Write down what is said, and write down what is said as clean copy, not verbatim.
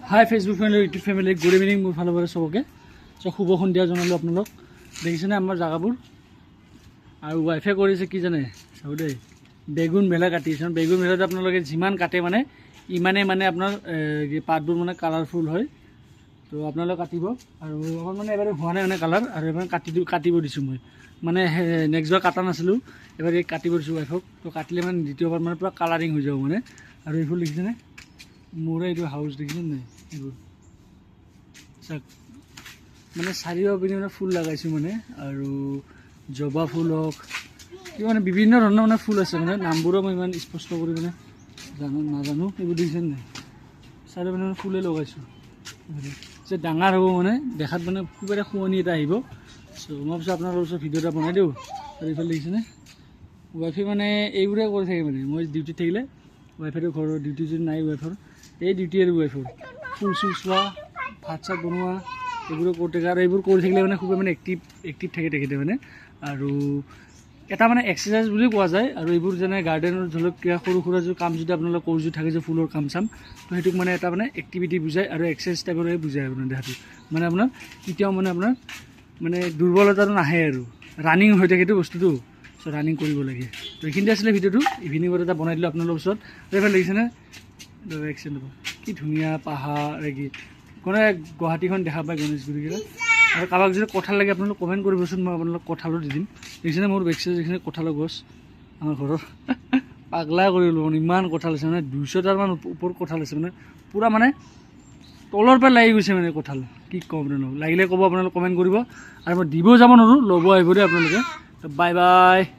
হাই Facebook family YouTube family good evening মোৰ ফালৰ পৰা চবকে শুভ সন্ধিয়া জনালোঁ আপোনালোক দেখিছেনে আমাৰ জাগাবোৰ আৰু ৱাইফাই কৰিছে কি জানে চাব দেই বেগুন মেলা কাটিছে বেগুন মেলাত আপোনালোকে যিমান কাটে মানে ইমানে মানে আপোনাৰ পাতবোৰ মানে কালাৰফুল হয় তো আপোনালোকে কাটিব আৰু অকণ মানে এবাৰ হোৱা নাই মানে কালাৰ আৰু এবাৰ কাটিব দিছোঁ মই মানে নেক্সট বাৰ কাটা নাছিলোঁ এবাৰ এই কাটিব দিছোঁ ৱাইফক তো কাটিলে মানে দ্বিতীয়বাৰ মানে পূৰা কালাৰিং হৈ যাব মানে আৰু এইবোৰ দেখিছেনে মোৰে এইটো হাউচ দেখিছে নাই এইবোৰ চাওক মানে চাৰিওপিনে মানে ফুল লগাইছোঁ মানে আৰু জবা ফুল হওক কিবা মানে বিভিন্ন ধৰণৰ মানে ফুল আছে মানে নামবোৰো মই ইমান স্পষ্ট কৰি মানে নাজানো এইবোৰ দেখিছে নাই চাৰিওপিনে মানে ফুলে লগাইছোঁ যে ডাঙৰ হ'ব মানে দেখাত মানে খুব এটা শুৱনি এটা আহিব চ' মই ভাবিছোঁ আপোনালোকৰ ওচৰত ভিডিঅ' এটা বনাই দিওঁ আৰু এইফালে দেখিছেনে ৱাইফাই মানে এইবোৰে কৰি থাকে মানে মই ডিউটিত থাকিলে ৱাইফাইটো ঘৰৰ ডিউটি যদি নাই ৱাইফৰ এই ডিউটি আৰু ৱাইফৰ ফুল চুল চোৱা ভাত চাত বনোৱা এইবোৰো কৰি থাকে আৰু এইবোৰ কৰি থাকিলে মানে খুবেই মানে এক্টিভ থাকে তেখেতে মানে আৰু এটা মানে এক্সাৰচাইজ বুলি কোৱা যায় আৰু এইবোৰ যেনে গাৰ্ডেনৰ ধৰি লওক কিবা সৰু সুৰা যদি কাম যদি আপোনালোকে কৰি যদি থাকে যে ফুলৰ কাম চাম তো সেইটোক মানে এটা মানে এক্টিভিটি বুজায় আৰু এক্সাৰচাইজ টাইপৰে বুজায় আপোনাৰ দেহাটো মানে আপোনাৰ কেতিয়াও মানে আপোনাৰ মানে দুৰ্বলতাটো নাহে আৰু ৰানিং হৈ থাকেতো বস্তুটো চ' ৰানিং কৰিব লাগে তো এইখিনিতে আছিলে ভিডিঅ'টো ইভিনিঙত এটা বনাই দিলোঁ আপোনালোকৰ ওচৰত এইফালে দেখিছেনে এক্সিডেণ্ট হ'ব কি ধুনীয়া পাহাৰ কি কোনে গুৱাহাটীখন দেখা পায় গণেশগুৰিকেইটা আৰু কাৰোবাক যদি কঁঠাল লাগে আপোনালোক কমেণ্ট কৰিবচোন মই আপোনালোক কঁঠালো দি দিম দেখিছেনে মোৰ বেকচাইড দেখিছেনে কঁঠালৰ গছ আমাৰ ঘৰৰ পাগলা কৰিলোঁ মানে ইমান কঁঠাল আছে মানে 200টামান ওপৰত কঁঠাল আছে মানে পূৰা মানে তলৰ পৰা লাগি গৈছে মানে কঁঠাল কি ক'ম লাগিলে ক'ব আপোনালোকে কমেণ্ট কৰিব আৰু মই দিবও যাব নোৱাৰোঁ ল'ব আহিব দেই আপোনালোকে বাই বাই